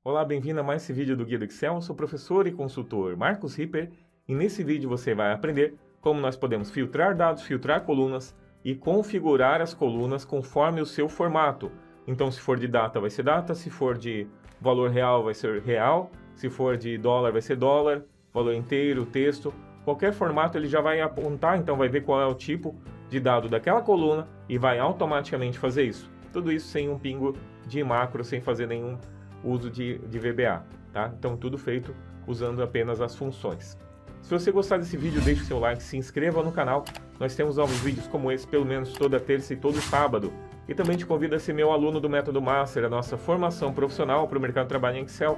Olá, bem-vindo a mais esse vídeo do Guia do Excel. Eu sou o professor e consultor Marcos Ripper e nesse vídeo você vai aprender como nós podemos filtrar dados, filtrar colunas e configurar as colunas conforme o seu formato. Então, se for de data, vai ser data, se for de valor real, vai ser real, se for de dólar, vai ser dólar, valor inteiro, texto. Qualquer formato ele já vai apontar, então vai ver qual é o tipo de dado daquela coluna e vai automaticamente fazer isso. Tudo isso sem um pingo de macro, sem fazer nenhum uso de VBA, tá? Então tudo feito usando apenas as funções. Se você gostar desse vídeo, deixe seu like, se inscreva no canal. Nós temos novos vídeos como esse, pelo menos toda terça e todo sábado. E também te convido a ser meu aluno do Método Master, a nossa formação profissional para o mercado de trabalho em Excel.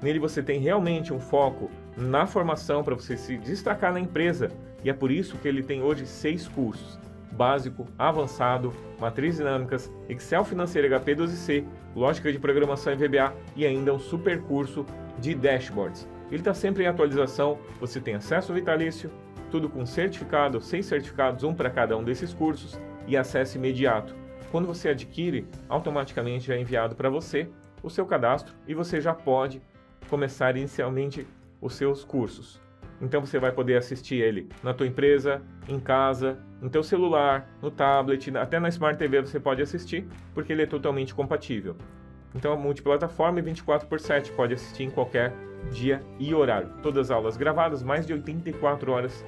Nele você tem realmente um foco na formação para você se destacar na empresa. E é por isso que ele tem hoje 6 cursos. Básico, avançado, matrizes dinâmicas, Excel financeiro HP12C, lógica de programação em VBA e ainda um super curso de dashboards. Ele está sempre em atualização, você tem acesso vitalício, tudo com certificado, 6 certificados, um para cada um desses cursos e acesso imediato. Quando você adquire, automaticamente é enviado para você o seu cadastro e você já pode começar inicialmente os seus cursos. Então você vai poder assistir ele na tua empresa, em casa, no teu celular, no tablet, até na Smart TV você pode assistir, porque ele é totalmente compatível. Então é multiplataforma e 24/7, pode assistir em qualquer dia e horário. Todas as aulas gravadas, mais de 84 horas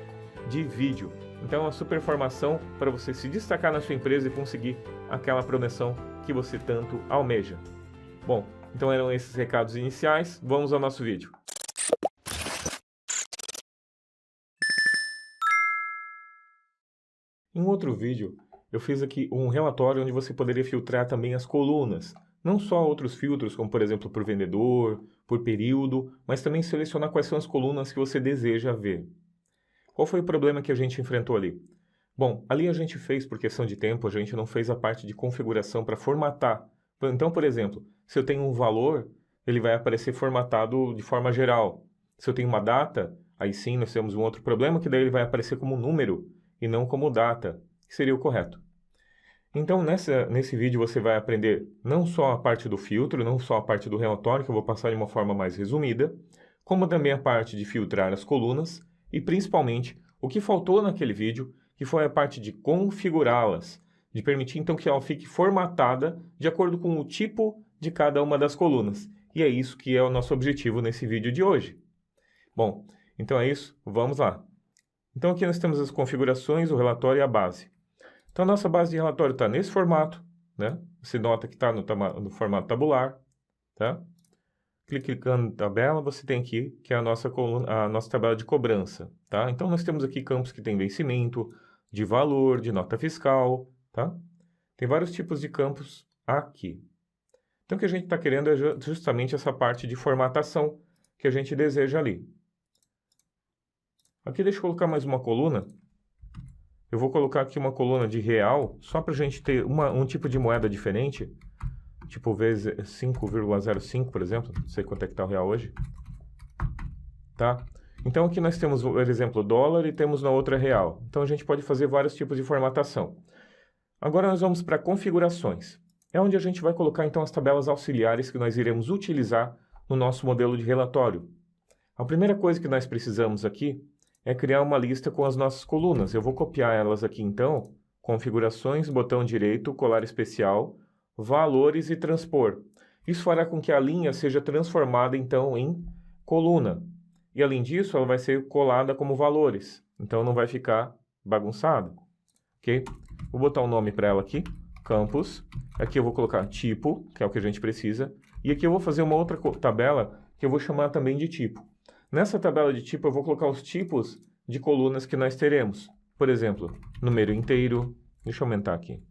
de vídeo. Então é uma super formação para você se destacar na sua empresa e conseguir aquela promoção que você tanto almeja. Bom, então eram esses recados iniciais, vamos ao nosso vídeo. Em outro vídeo, eu fiz aqui um relatório onde você poderia filtrar também as colunas. Não só outros filtros, como por exemplo por vendedor, por período, mas também selecionar quais são as colunas que você deseja ver. Qual foi o problema que a gente enfrentou ali? Bom, ali a gente fez, por questão de tempo, a gente não fez a parte de configuração para formatar. Então, por exemplo, se eu tenho um valor, ele vai aparecer formatado de forma geral. Se eu tenho uma data, aí sim nós temos um outro problema, que daí ele vai aparecer como número e não como data, que seria o correto. Então, nesse vídeo você vai aprender não só a parte do filtro, não só a parte do relatório, que eu vou passar de uma forma mais resumida, como também a parte de filtrar as colunas e, principalmente, o que faltou naquele vídeo, que foi a parte de configurá-las, de permitir então que ela fique formatada de acordo com o tipo de cada uma das colunas. E é isso que é o nosso objetivo nesse vídeo de hoje. Bom, então é isso, vamos lá. Então aqui nós temos as configurações, o relatório e a base. Então a nossa base de relatório está nesse formato, né? Você nota que está no formato tabular, tá? Clicando em tabela, você tem aqui que é a nossa tabela de cobrança, tá? Então nós temos aqui campos que tem vencimento, de valor, de nota fiscal, tá? Tem vários tipos de campos aqui. Então o que a gente está querendo é justamente essa parte de formatação que a gente deseja ali. Aqui deixa eu colocar mais uma coluna. Eu vou colocar aqui uma coluna de real, só para a gente ter um tipo de moeda diferente. Tipo vezes 5,05, por exemplo. Não sei quanto é que está o real hoje. Tá? Então aqui nós temos, por exemplo, dólar e temos na outra real. Então a gente pode fazer vários tipos de formatação. Agora nós vamos para configurações. É onde a gente vai colocar então as tabelas auxiliares que nós iremos utilizar no nosso modelo de relatório. A primeira coisa que nós precisamos aqui é criar uma lista com as nossas colunas. Eu vou copiar elas aqui então, configurações, botão direito, colar especial, valores e transpor. Isso fará com que a linha seja transformada então em coluna. E além disso, ela vai ser colada como valores. Então não vai ficar bagunçado. Ok? Vou botar um nome para ela aqui, campos. Aqui eu vou colocar tipo, que é o que a gente precisa. E aqui eu vou fazer uma outra tabela que eu vou chamar também de tipo. Nessa tabela de tipo, eu vou colocar os tipos de colunas que nós teremos. Por exemplo, número inteiro. Deixa eu aumentar aqui.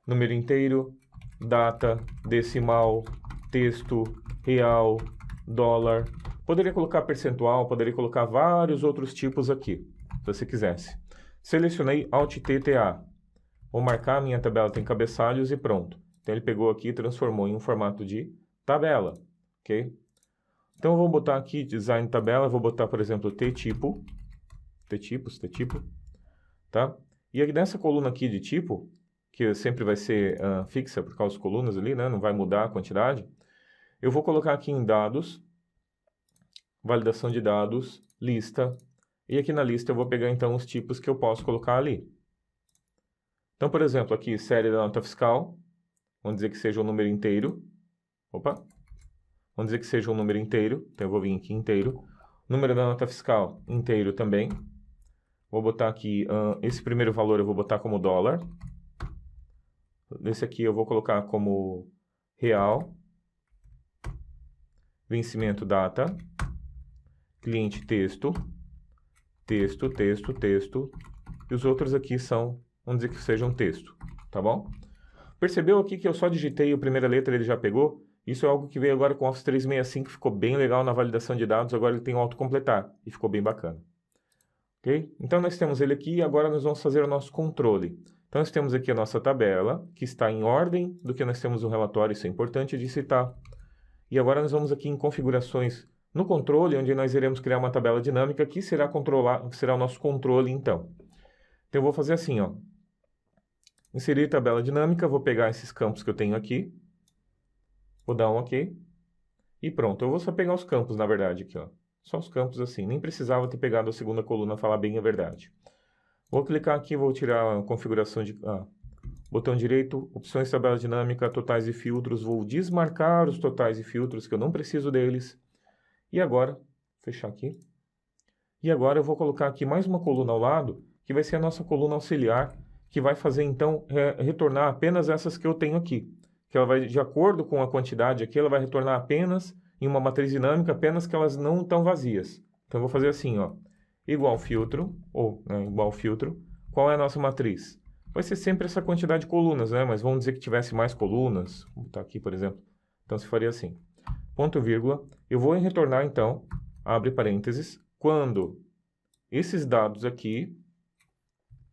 Número inteiro, data, decimal, texto, real, dólar. Poderia colocar percentual, poderia colocar vários outros tipos aqui, se você quisesse. Selecionei Alt-TTA. Vou marcar a minha tabela tem cabeçalhos e pronto. Então ele pegou aqui e transformou em um formato de tabela. Ok? Então eu vou botar aqui design tabela, vou botar, por exemplo, T-tipo, tá? E aqui nessa coluna aqui de tipo, que sempre vai ser fixa por causa das colunas ali, né? Não vai mudar a quantidade. Eu vou colocar aqui em dados, validação de dados, lista. E aqui na lista eu vou pegar então os tipos que eu posso colocar ali. Então, por exemplo, aqui série da nota fiscal, vamos dizer que seja um número inteiro. Opa! Vamos dizer que seja um número inteiro, então eu vou vir aqui inteiro. Número da nota fiscal, inteiro também. Vou botar aqui, esse primeiro valor eu vou botar como dólar. Esse aqui eu vou colocar como real. Vencimento, data. Cliente, texto. Texto, texto, texto. E os outros aqui são, vamos dizer que sejam texto, tá bom? Percebeu aqui que eu só digitei a primeira letra, ele já pegou? Isso é algo que veio agora com o Office 365, ficou bem legal na validação de dados, agora ele tem o autocompletar, e ficou bem bacana. Ok? Então nós temos ele aqui e agora nós vamos fazer o nosso controle. Então nós temos aqui a nossa tabela, que está em ordem do que nós temos no relatório, isso é importante de citar. E agora nós vamos aqui em configurações no controle, onde nós iremos criar uma tabela dinâmica que será o nosso controle então. Então eu vou fazer assim, ó. Inserir tabela dinâmica, vou pegar esses campos que eu tenho aqui. Vou dar um OK. E pronto, eu vou só pegar os campos, na verdade, aqui, ó. Só os campos assim, nem precisava ter pegado a segunda coluna, falar bem a verdade. Vou clicar aqui, vou tirar a configuração de... botão direito, opções tabela dinâmica, totais e filtros. Vou desmarcar os totais e filtros, que eu não preciso deles. E agora, fechar aqui. E agora eu vou colocar aqui mais uma coluna ao lado, que vai ser a nossa coluna auxiliar, que vai fazer, então, retornar apenas essas que eu tenho aqui. Que ela vai, de acordo com a quantidade aqui, ela vai retornar apenas em uma matriz dinâmica, apenas que elas não estão vazias. Então, eu vou fazer assim, ó. Igual filtro, ou igual filtro. Qual é a nossa matriz? Vai ser sempre essa quantidade de colunas, né? Mas vamos dizer que tivesse mais colunas. Vou botar aqui, por exemplo. Então, se faria assim. Ponto, vírgula. Eu vou retornar, então, abre parênteses, quando esses dados aqui,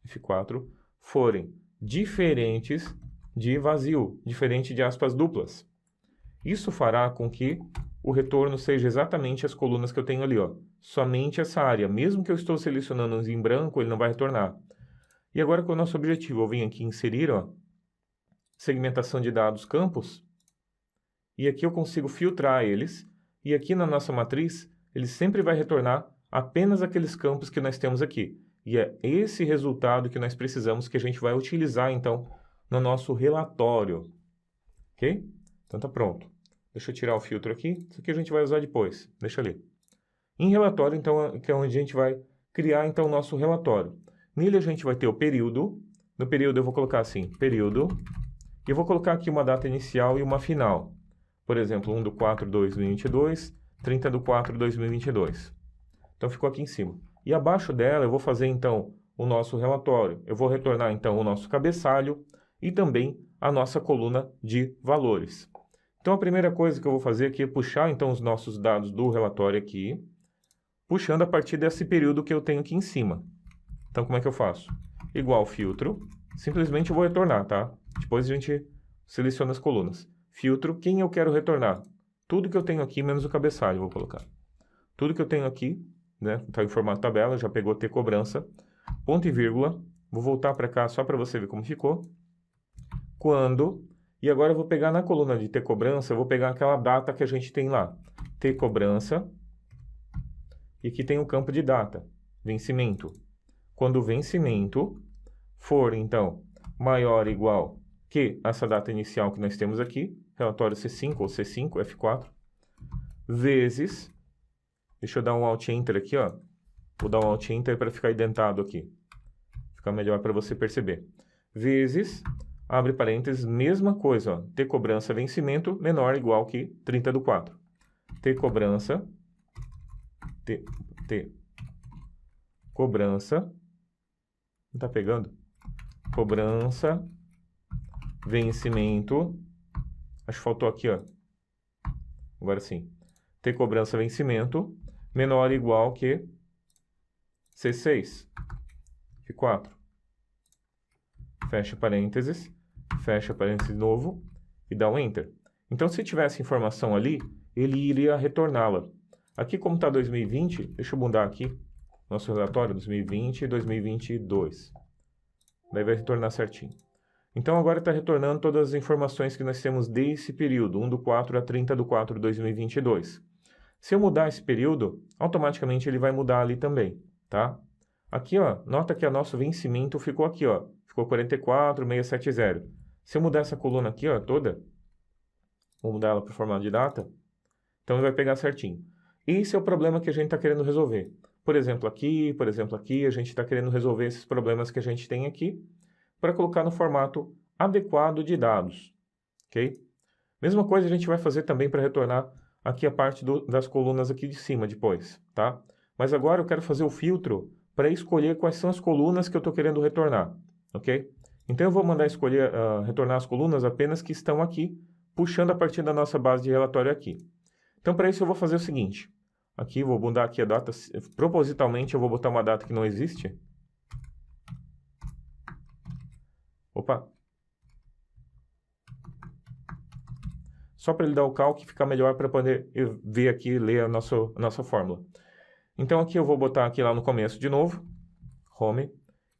F4, forem diferentes de vazio, diferente de aspas duplas. Isso fará com que o retorno seja exatamente as colunas que eu tenho ali, ó. Somente essa área. Mesmo que eu estou selecionando em branco, ele não vai retornar. E agora com o nosso objetivo, eu venho aqui inserir, ó, segmentação de dados campos, e aqui eu consigo filtrar eles, e aqui na nossa matriz, ele sempre vai retornar apenas aqueles campos que nós temos aqui. E é esse resultado que nós precisamos, que a gente vai utilizar, então, no nosso relatório. Ok? Então tá pronto. Deixa eu tirar o filtro aqui. Isso aqui a gente vai usar depois. Deixa ali. Em relatório, então, que é onde a gente vai criar, então, o nosso relatório. Nele a gente vai ter o período. No período eu vou colocar assim, período. E eu vou colocar aqui uma data inicial e uma final. Por exemplo, 1/4/2022, 30/4/2022. Então ficou aqui em cima. E abaixo dela eu vou fazer então o nosso relatório. Eu vou retornar então o nosso cabeçalho e também a nossa coluna de valores. Então a primeira coisa que eu vou fazer aqui é puxar então os nossos dados do relatório aqui, puxando a partir desse período que eu tenho aqui em cima. Então como é que eu faço? Igual filtro, simplesmente eu vou retornar, tá? Depois a gente seleciona as colunas. Filtro, quem eu quero retornar? Tudo que eu tenho aqui menos o cabeçalho, vou colocar. Tudo que eu tenho aqui, né? Está em formato tabela, já pegou ter cobrança. Ponto e vírgula. Vou voltar para cá só para você ver como ficou. Quando. E agora eu vou pegar na coluna de ter cobrança, eu vou pegar aquela data que a gente tem lá. Ter cobrança. E aqui tem o campo de data. Vencimento. Quando o vencimento for, então, maior ou igual que essa data inicial que nós temos aqui, relatório C5 ou C5, F4, vezes, deixa eu dar um Alt Enter aqui, ó. Vou dar um Alt Enter para ficar identado aqui. Fica melhor para você perceber. Vezes, abre parênteses, mesma coisa, ó. Ter cobrança vencimento menor ou igual que 30/4. Ter cobrança, ter cobrança, não tá pegando? Cobrança, vencimento, acho que faltou aqui, ó. Agora sim. Ter cobrança vencimento menor ou igual que C6, F4. Fecha parênteses de novo e dá um Enter. Então, se tivesse informação ali, ele iria retorná-la. Aqui, como está 2020, deixa eu mudar aqui, nosso relatório 2020 e 2022. Daí vai retornar certinho. Então, agora está retornando todas as informações que nós temos desse período, 1/4 a 30/4 de 2022. Se eu mudar esse período, automaticamente ele vai mudar ali também, tá? Aqui, ó, nota que o nosso vencimento ficou aqui, ó, ficou 44.670. Se eu mudar essa coluna aqui, ó, toda, vou mudar ela para o formato de data, então ele vai pegar certinho. Esse é o problema que a gente está querendo resolver. Por exemplo, aqui, a gente está querendo resolver esses problemas que a gente tem aqui para colocar no formato adequado de dados, ok? Mesma coisa a gente vai fazer também para retornar aqui a parte das colunas aqui de cima depois, tá? Mas agora eu quero fazer o filtro para escolher quais são as colunas que eu estou querendo retornar, ok? Então eu vou mandar escolher, retornar as colunas apenas que estão aqui, puxando a partir da nossa base de relatório aqui. Então para isso eu vou fazer o seguinte, aqui vou mudar aqui a data, propositalmente eu vou botar uma data que não existe. Opa! Só para ele dar o calque e ficar melhor para poder ver aqui, ler a nossa fórmula. Então aqui eu vou botar aqui lá no começo de novo, home,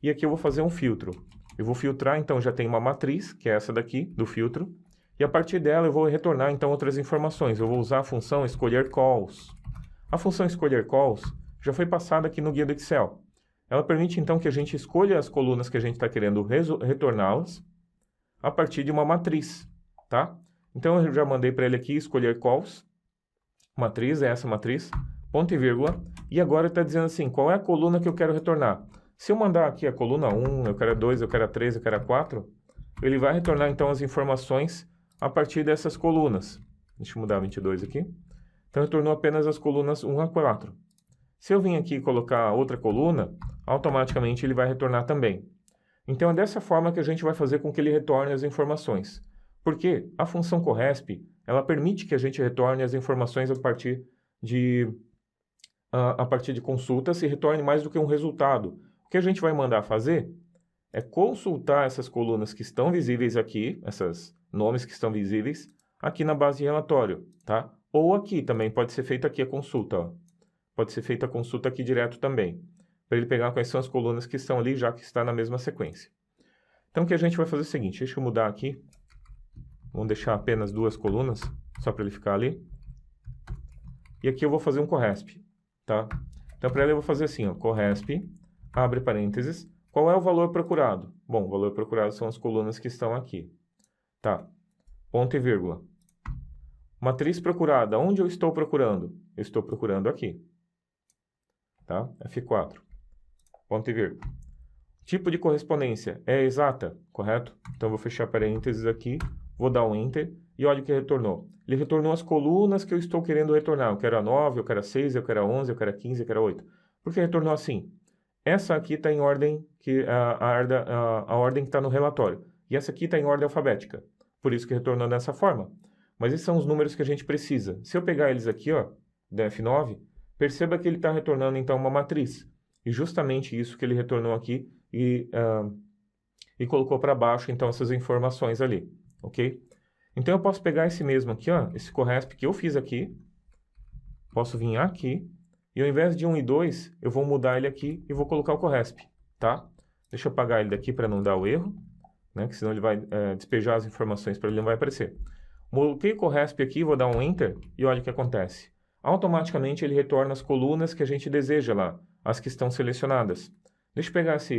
e aqui eu vou fazer um filtro. Eu vou filtrar, então já tem uma matriz, que é essa daqui, do filtro, e a partir dela eu vou retornar então outras informações. Eu vou usar a função escolher calls. A função escolher calls já foi passada aqui no guia do Excel. Ela permite então que a gente escolha as colunas que a gente está querendo retorná-las a partir de uma matriz, tá? Então eu já mandei para ele aqui escolher calls, matriz, é essa matriz, ponto e vírgula, e agora está dizendo assim, qual é a coluna que eu quero retornar? Se eu mandar aqui a coluna 1, eu quero a 2, eu quero a 3, eu quero a 4, ele vai retornar então as informações a partir dessas colunas. Deixa eu mudar 22 aqui. Então retornou apenas as colunas 1 a 4. Se eu vim aqui e colocar outra coluna, automaticamente ele vai retornar também. Então é dessa forma que a gente vai fazer com que ele retorne as informações. Porque a função corresp, ela permite que a gente retorne as informações a partir de consultas e retorne mais do que um resultado. O que a gente vai mandar fazer é consultar essas colunas que estão visíveis aqui, esses nomes que estão visíveis, aqui na base de relatório, tá? Ou aqui também, pode ser feita aqui a consulta, ó. Pode ser feita a consulta aqui direto também, para ele pegar quais são as colunas que estão ali, já que está na mesma sequência. Então o que a gente vai fazer é o seguinte, deixa eu mudar aqui, vamos deixar apenas 2 colunas, só para ele ficar ali. E aqui eu vou fazer um corresp, tá? Então para ele eu vou fazer assim, ó, corresp, abre parênteses, qual é o valor procurado? Bom, o valor procurado são as colunas que estão aqui, tá? Ponto e vírgula. Matriz procurada, onde eu estou procurando? Eu estou procurando aqui, tá? F4, ponto e vírgula. Tipo de correspondência é exata, correto? Então eu vou fechar parênteses aqui, vou dar um Enter e olha o que retornou. Ele retornou as colunas que eu estou querendo retornar. Eu quero a 9, eu quero a 6, eu quero a 11, eu quero a 15, eu quero a 8. Por que retornou assim? Essa aqui está em ordem, a ordem que está no relatório. E essa aqui está em ordem alfabética. Por isso que retornou dessa forma. Mas esses são os números que a gente precisa. Se eu pegar eles aqui, ó, da F9, perceba que ele está retornando então uma matriz. E justamente isso que ele retornou aqui e colocou para baixo então essas informações ali, ok? Então eu posso pegar esse mesmo aqui, ó, esse corresp que eu fiz aqui, posso vir aqui, e ao invés de 1 e 2, eu vou mudar ele aqui e vou colocar o corresp, tá? Deixa eu apagar ele daqui para não dar o erro, né? Que senão ele vai despejar as informações para ele, não vai aparecer. Coloquei o corresp aqui, vou dar um Enter e olha o que acontece. Automaticamente ele retorna as colunas que a gente deseja lá, as que estão selecionadas. Deixa eu pegar essa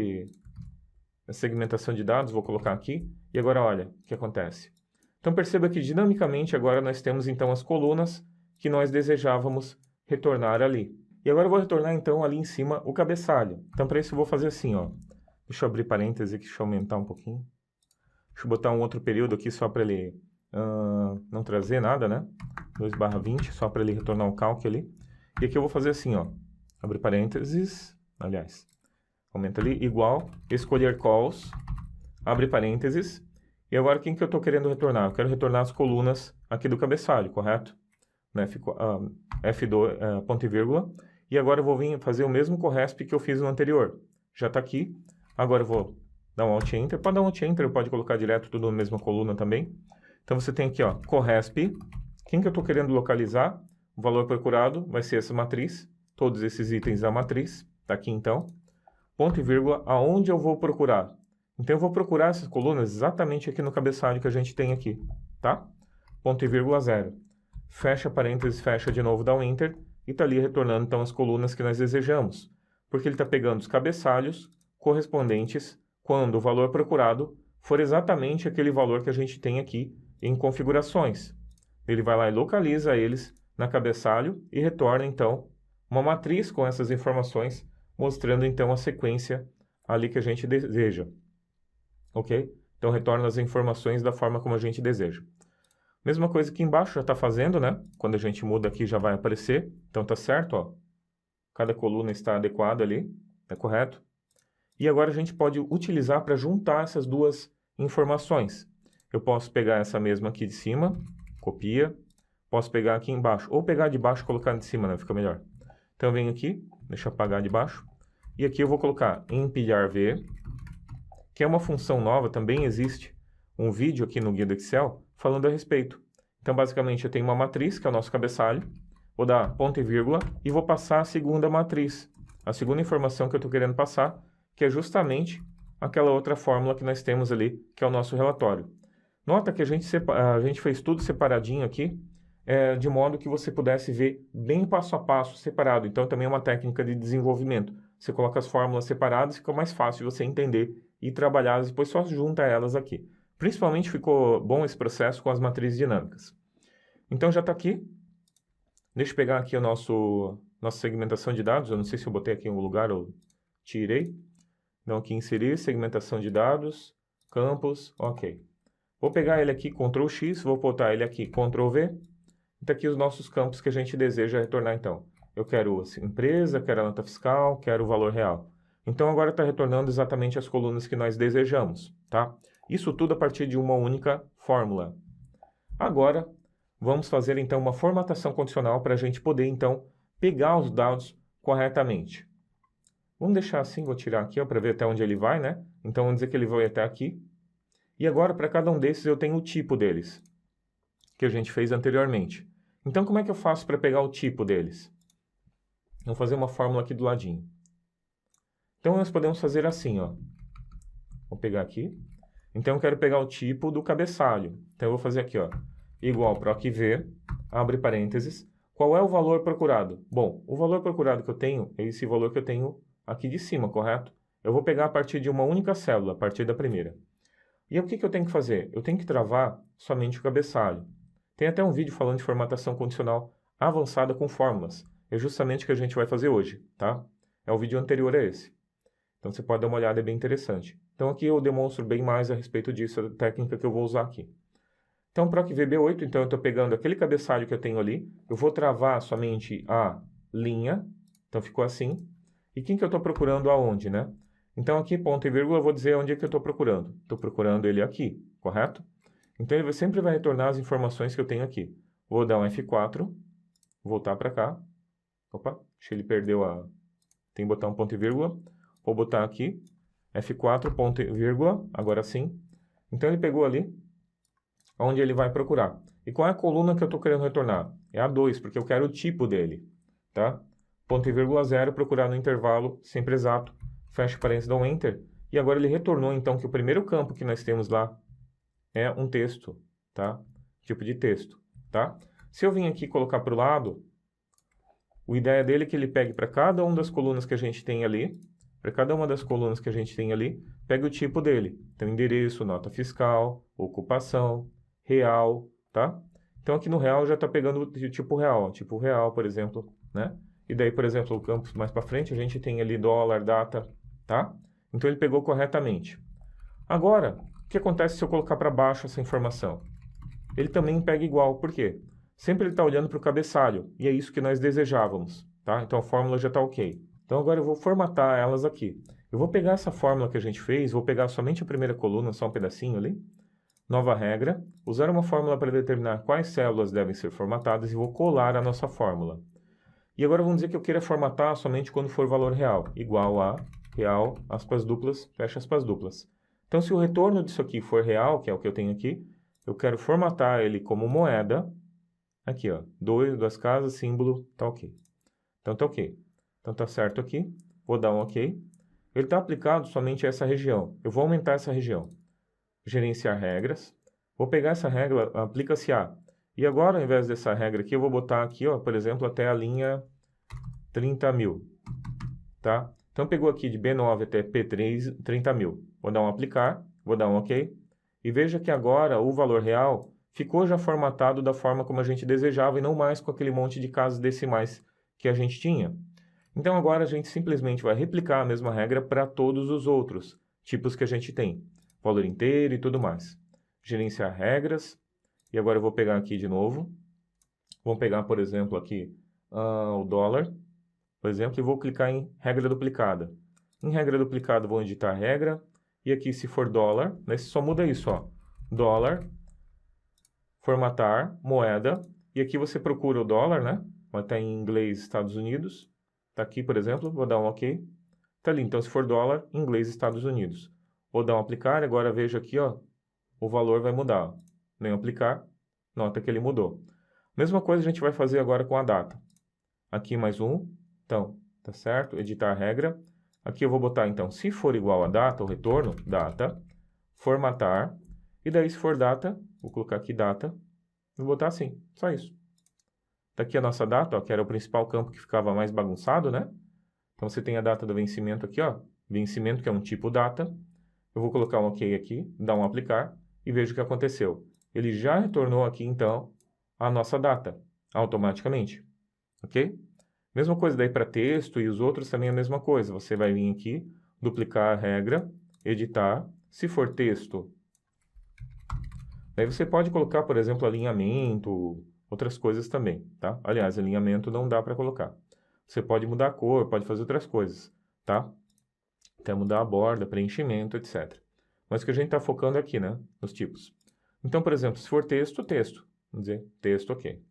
segmentação de dados, vou colocar aqui, e agora olha o que acontece. Então perceba que dinamicamente agora nós temos então as colunas que nós desejávamos retornar ali. E agora eu vou retornar então ali em cima o cabeçalho. Então para isso eu vou fazer assim, ó. Deixa eu abrir parênteses aqui, deixa eu aumentar um pouquinho. Deixa eu botar um outro período aqui só para ele não trazer nada, né? 2/20, só para ele retornar o calque ali. E aqui eu vou fazer assim, ó. Abre parênteses, aliás, aumenta ali, igual, escolher calls, abre parênteses. E agora quem que eu estou querendo retornar? Eu quero retornar as colunas aqui do cabeçalho, correto? Né? F2, ponto e vírgula. E agora eu vou vir fazer o mesmo corresp que eu fiz no anterior. Já está aqui. Agora eu vou dar um Alt Enter. Pode dar um Alt Enter, pode colocar direto tudo na mesma coluna também. Então você tem aqui, ó, corresp. Quem que eu estou querendo localizar? O valor procurado vai ser essa matriz. Todos esses itens da matriz. Está aqui então. Ponto e vírgula. Aonde eu vou procurar? Então, eu vou procurar essas colunas exatamente aqui no cabeçalho que a gente tem aqui, tá? Ponto e vírgula 0. Fecha parênteses, fecha de novo, dá um Enter, e está ali retornando, então, as colunas que nós desejamos. Porque ele está pegando os cabeçalhos correspondentes quando o valor procurado for exatamente aquele valor que a gente tem aqui em configurações. Ele vai lá e localiza eles na cabeçalho e retorna, então, uma matriz com essas informações, mostrando, então, a sequência ali que a gente deseja. Ok? Então, retorna as informações da forma como a gente deseja. Mesma coisa que embaixo já está fazendo, né? Quando a gente muda aqui já vai aparecer. Então, tá certo, ó. Cada coluna está adequada ali, é correto? E agora a gente pode utilizar para juntar essas duas informações. Eu posso pegar essa mesma aqui de cima, copia, posso pegar aqui embaixo, ou pegar de baixo e colocar de cima, né? Fica melhor. Então eu venho aqui, deixa eu apagar de baixo, e aqui eu vou colocar empilhar V, que é uma função nova, também existe um vídeo aqui no Guia do Excel falando a respeito. Então basicamente eu tenho uma matriz, que é o nosso cabeçalho, vou dar ponto e vírgula e vou passar a segunda matriz, a segunda informação que eu estou querendo passar, que é justamente aquela outra fórmula que nós temos ali, que é o nosso relatório. Nota que a gente fez tudo separadinho aqui, de modo que você pudesse ver bem passo a passo, separado. Então também é uma técnica de desenvolvimento. Você coloca as fórmulas separadas e fica mais fácil de você entender e trabalhar, depois só junta elas aqui. Principalmente ficou bom esse processo com as matrizes dinâmicas. Então já está aqui. Deixa eu pegar aqui nossa segmentação de dados. Eu não sei se eu botei aqui em algum lugar ou tirei. Então aqui inserir, segmentação de dados, campos, ok. Vou pegar ele aqui, Ctrl X, vou botar ele aqui, Ctrl V. Está aqui os nossos campos que a gente deseja retornar então. Eu quero empresa, quero a nota fiscal, quero o valor real. Então agora está retornando exatamente as colunas que nós desejamos, tá? Isso tudo a partir de uma única fórmula. Agora, vamos fazer então uma formatação condicional para a gente poder então pegar os dados corretamente. Vamos deixar assim, vou tirar aqui para ver até onde ele vai, né? Então vamos dizer que ele vai até aqui. E agora para cada um desses eu tenho o tipo deles, que a gente fez anteriormente. Então como é que eu faço para pegar o tipo deles? Vamos fazer uma fórmula aqui do ladinho. Então nós podemos fazer assim, ó. Vou pegar aqui. Então eu quero pegar o tipo do cabeçalho. Então eu vou fazer aqui, ó, igual proc_v, abre parênteses. Qual é o valor procurado? Bom, o valor procurado que eu tenho é esse valor que eu tenho aqui de cima, correto? Eu vou pegar a partir de uma única célula, a partir da primeira. E o que eu tenho que fazer? Eu tenho que travar somente o cabeçalho. Tem até um vídeo falando de formatação condicional avançada com fórmulas. É justamente o que a gente vai fazer hoje, tá? É o vídeo anterior a esse. Então você pode dar uma olhada, é bem interessante. Então aqui eu demonstro bem mais a respeito disso, a técnica que eu vou usar aqui. Então, proc_vb8, então eu estou pegando aquele cabeçalho que eu tenho ali, eu vou travar somente a linha, então ficou assim. E quem que eu estou procurando aonde, né? Então aqui, ponto e vírgula, eu vou dizer onde é que eu estou procurando. Estou procurando ele aqui, correto? Então ele sempre vai retornar as informações que eu tenho aqui. Vou dar um F4, voltar para cá. Opa, acho que ele perdeu tem que botar um ponto e vírgula. Vou botar aqui, F4, ponto e vírgula, agora sim. Então ele pegou ali, onde ele vai procurar. E qual é a coluna que eu estou querendo retornar? É a 2, porque eu quero o tipo dele, tá? Ponto e vírgula 0, procurar no intervalo, sempre exato, fecha parênteses, dá um Enter. E agora ele retornou, então, que o primeiro campo que nós temos lá é um texto, tá? Tipo de texto, tá? Se eu vim aqui e colocar para o lado, a ideia dele é que ele pegue para cada uma das colunas que a gente tem ali, pega o tipo dele. Então, endereço, nota fiscal, ocupação, real, tá? Então, aqui no real já está pegando o tipo real, por exemplo, né? E daí, por exemplo, o campo mais para frente, a gente tem ali dólar, data, tá? Então, ele pegou corretamente. Agora, o que acontece se eu colocar para baixo essa informação? Ele também pega igual, por quê? Sempre ele está olhando para o cabeçalho, e é isso que nós desejávamos, tá? Então, a fórmula já está ok. Então, agora eu vou formatar elas aqui. Eu vou pegar essa fórmula que a gente fez, vou pegar somente a primeira coluna, só um pedacinho ali. Nova regra, usar uma fórmula para determinar quais células devem ser formatadas e vou colar a nossa fórmula. E agora vamos dizer que eu queira formatar somente quando for valor real, igual a real, aspas duplas, fecha aspas duplas. Então, se o retorno disso aqui for real, que é o que eu tenho aqui, eu quero formatar ele como moeda. Aqui, ó, duas casas, símbolo, tá ok. Então, tá ok. Então, tá certo aqui. Vou dar um ok. ele está aplicado somente a essa região. Eu vou aumentar essa região. Gerenciar regras. Vou pegar essa regra, aplica-se a. E agora, ao invés dessa regra aqui, eu vou botar aqui, ó, por exemplo, até a linha 30.000. Tá? Então, pegou aqui de B9 até P3, 30.000. Vou dar um aplicar, vou dar um OK. E veja que agora o valor real ficou já formatado da forma como a gente desejava e não mais com aquele monte de casas decimais que a gente tinha. Então, agora a gente simplesmente vai replicar a mesma regra para todos os outros tipos que a gente tem. Valor inteiro e tudo mais. Gerenciar regras. E agora eu vou pegar aqui de novo. Vamos pegar, por exemplo, aqui o dólar, por exemplo, e vou clicar em regra duplicada. Em regra duplicada, vou editar a regra. E aqui, se for dólar, né, só muda isso, ó. Dólar, formatar, moeda. E aqui você procura o dólar, né? Vai estar em inglês Estados Unidos. Está aqui, por exemplo, vou dar um OK. Está ali, então se for dólar, inglês Estados Unidos. Vou dar um aplicar, agora veja aqui, ó, o valor vai mudar. Nem aplicar, nota que ele mudou. Mesma coisa a gente vai fazer agora com a data. Aqui mais um, então, tá certo? Editar regra. Aqui eu vou botar, então, se for igual a data, o retorno, data, formatar, e daí se for data, vou colocar aqui data, vou botar assim, só isso. Tá aqui a nossa data, ó, que era o principal campo que ficava mais bagunçado, né? Então você tem a data do vencimento aqui, ó, vencimento que é um tipo data. Eu vou colocar um OK aqui, dar um aplicar e veja o que aconteceu. Ele já retornou aqui, então, a nossa data, automaticamente, ok? Mesma coisa daí para texto e os outros também é a mesma coisa. Você vai vir aqui, duplicar a regra, editar. Se for texto, daí você pode colocar, por exemplo, alinhamento, outras coisas também, tá? Aliás, alinhamento não dá para colocar. Você pode mudar a cor, pode fazer outras coisas, tá? Até mudar a borda, preenchimento, etc. Mas o que a gente está focando aqui, né? Nos tipos. Então, por exemplo, se for texto, texto. Vamos dizer, texto, OK.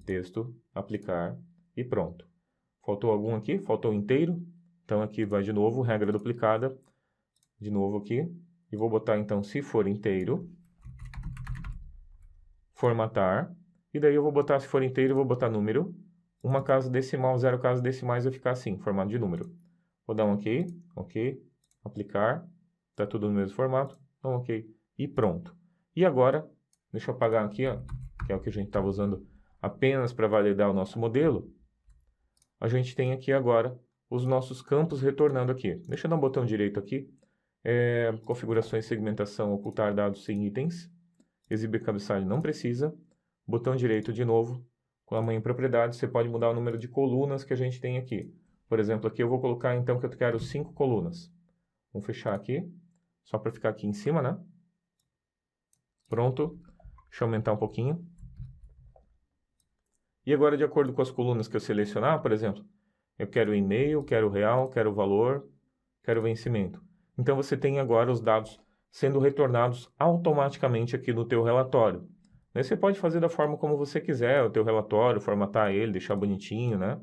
Texto, aplicar e pronto. Faltou algum aqui? Faltou inteiro. Então, aqui vai de novo, regra duplicada. De novo aqui. E vou botar, então, se for inteiro. Formatar. E daí eu vou botar, se for inteiro, eu vou botar número. Uma casa decimal, 0 casas decimais, vai ficar assim, formato de número. Vou dar um OK. OK. Aplicar. Está tudo no mesmo formato. Então, OK. E pronto. E agora, deixa eu apagar aqui, ó, que é o que a gente estava usando apenas para validar o nosso modelo. A gente tem aqui agora os nossos campos retornando aqui. Deixa eu dar um botão direito aqui. Configurações, segmentação, ocultar dados sem itens. Exibir cabeçalho não precisa. Botão direito de novo. Com a manha propriedade, você pode mudar o número de colunas que a gente tem aqui. Por exemplo, aqui eu vou colocar então que eu quero 5 colunas. Vamos fechar aqui, só para ficar aqui em cima, né? Pronto. Deixa eu aumentar um pouquinho. E agora, de acordo com as colunas que eu selecionar, por exemplo, eu quero e-mail, quero real, quero valor, quero vencimento. Então, você tem agora os dados sendo retornados automaticamente aqui no teu relatório. Daí você pode fazer da forma como você quiser o teu relatório, formatar ele, deixar bonitinho, né?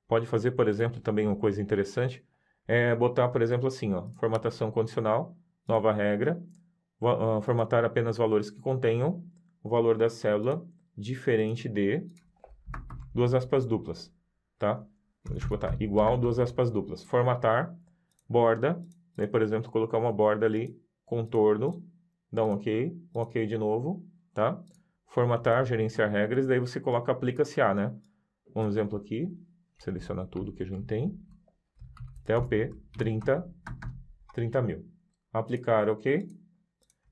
Pode fazer, por exemplo, também uma coisa interessante, botar, por exemplo, assim, ó, formatação condicional, nova regra, formatar apenas valores que contenham o valor da célula diferente de duas aspas duplas, tá? Deixa eu botar igual duas aspas duplas. Formatar, borda, daí, por exemplo, colocar uma borda ali, contorno, dá um OK de novo, tá? Formatar, gerenciar regras, daí você coloca aplica-se a, né? Um exemplo aqui, seleciona tudo que a gente tem, até o P, 30.000. Aplicar, OK.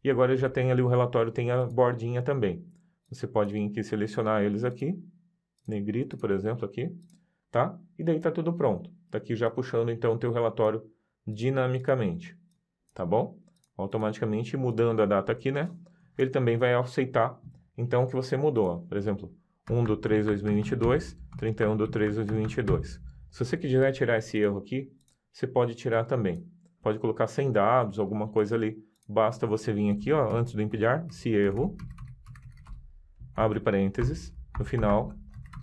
E agora já tem ali o relatório, tem a bordinha também. Você pode vir aqui selecionar eles aqui, negrito, por exemplo, aqui, tá? E daí tá tudo pronto. Tá aqui já puxando, então, o teu relatório dinamicamente, tá bom? Automaticamente, mudando a data aqui, né? Ele também vai aceitar, então, o que você mudou. Ó. Por exemplo, 1/3/2022, 31/3/2022. Se você quiser tirar esse erro aqui, você pode tirar também. Pode colocar sem dados, alguma coisa ali. Basta você vir aqui, ó, antes do empilhar, se erro, abre parênteses, no final,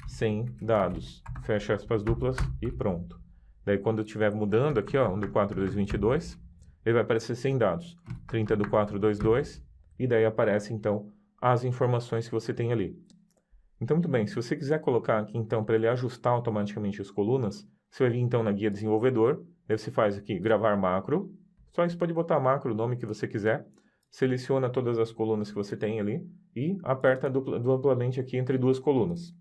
sem dados, fecha aspas duplas e pronto. Daí quando eu estiver mudando aqui, ó, 1/4/2022, ele vai aparecer sem dados, 30/4/22, e daí aparece então as informações que você tem ali. Então, muito bem, se você quiser colocar aqui então para ele ajustar automaticamente as colunas, Você vai vir então na guia desenvolvedor, aí você faz aqui gravar macro, só isso pode botar macro, o nome que você quiser, seleciona todas as colunas que você tem ali e aperta duplamente aqui entre duas colunas.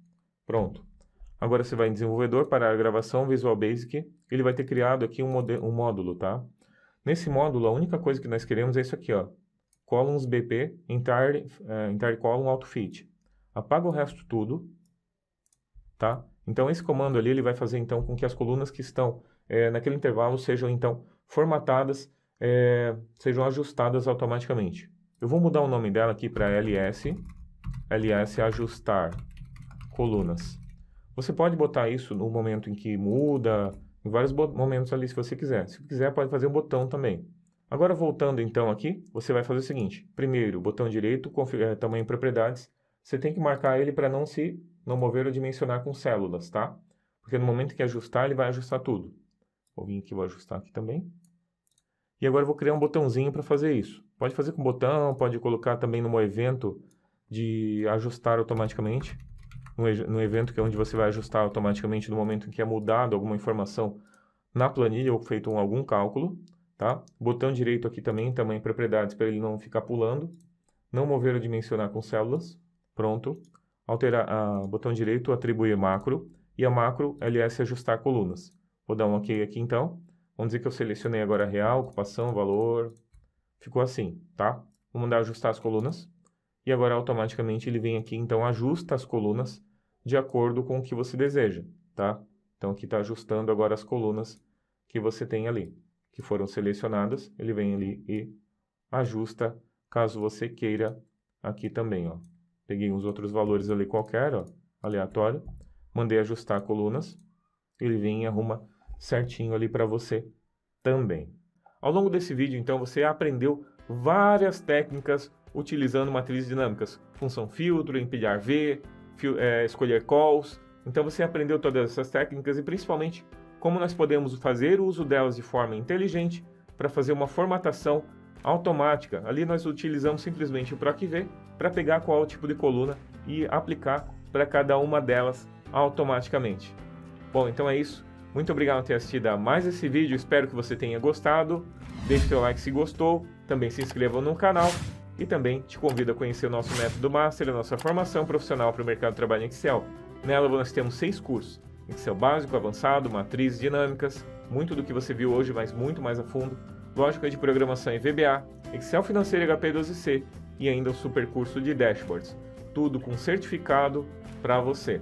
Pronto. Agora você vai em desenvolvedor, para a gravação Visual Basic, ele vai ter criado aqui um módulo, tá? Nesse módulo, a única coisa que nós queremos é isso aqui, ó. Columns BP Entire Column Autofit. Apaga o resto tudo, tá? Então esse comando ali, ele vai fazer então com que as colunas que estão naquele intervalo sejam então formatadas, sejam ajustadas automaticamente. Eu vou mudar o nome dela aqui para LS ajustar colunas. Você pode botar isso no momento em que muda, em vários momentos ali se você quiser. Se quiser, pode fazer um botão também. Agora, voltando então aqui, você vai fazer o seguinte. Primeiro, botão direito, tamanho propriedades. Você tem que marcar ele para não mover ou dimensionar com células, tá? Porque no momento que ajustar, ele vai ajustar tudo. Vou vir aqui, vou ajustar aqui também. E agora eu vou criar um botãozinho para fazer isso. Pode fazer com botão, pode colocar também no evento de ajustar automaticamente. No evento que é onde você vai ajustar automaticamente no momento em que é mudado alguma informação na planilha ou feito algum cálculo, tá? Botão direito aqui também, tamanho e propriedades, para ele não ficar pulando. Não mover ou dimensionar com células. Pronto. Botão direito, atribuir macro. E a macro, ls, ajustar colunas. Vou dar um OK aqui então. Vamos dizer que eu selecionei agora real, ocupação, valor. Ficou assim, tá? Vou mandar ajustar as colunas. E agora automaticamente ele vem aqui, então ajusta as colunas de acordo com o que você deseja, tá? Então aqui está ajustando agora as colunas que você tem ali, que foram selecionadas. Ele vem ali e ajusta, caso você queira, aqui também, ó. Peguei uns outros valores ali qualquer, ó, aleatório. Mandei ajustar colunas. Ele vem e arruma certinho ali para você também. Ao longo desse vídeo, então, você aprendeu várias técnicas utilizando matrizes dinâmicas, função filtro, empilhar V, escolher calls. Então você aprendeu todas essas técnicas e principalmente como nós podemos fazer o uso delas de forma inteligente para fazer uma formatação automática. Ali nós utilizamos simplesmente o PROC-V para pegar qual tipo de coluna e aplicar para cada uma delas automaticamente. Bom, então é isso. Muito obrigado por ter assistido a mais esse vídeo, espero que você tenha gostado. Deixe seu like se gostou, também se inscreva no canal. E também te convido a conhecer o nosso método Master, a nossa formação profissional para o mercado de trabalho em Excel. Nela nós temos 6 cursos: Excel básico, avançado, matrizes dinâmicas, muito do que você viu hoje, mas muito mais a fundo, lógica de programação em VBA, Excel financeiro HP12C e ainda o super curso de dashboards. Tudo com certificado para você.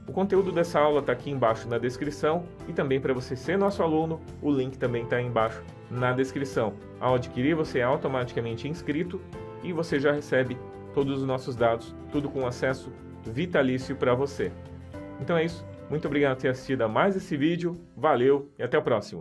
O conteúdo dessa aula está aqui embaixo na descrição e também para você ser nosso aluno, o link também está embaixo na descrição. Ao adquirir, você é automaticamente inscrito e você já recebe todos os nossos dados, tudo com acesso vitalício para você. Então é isso, muito obrigado por ter assistido a mais esse vídeo, valeu e até o próximo.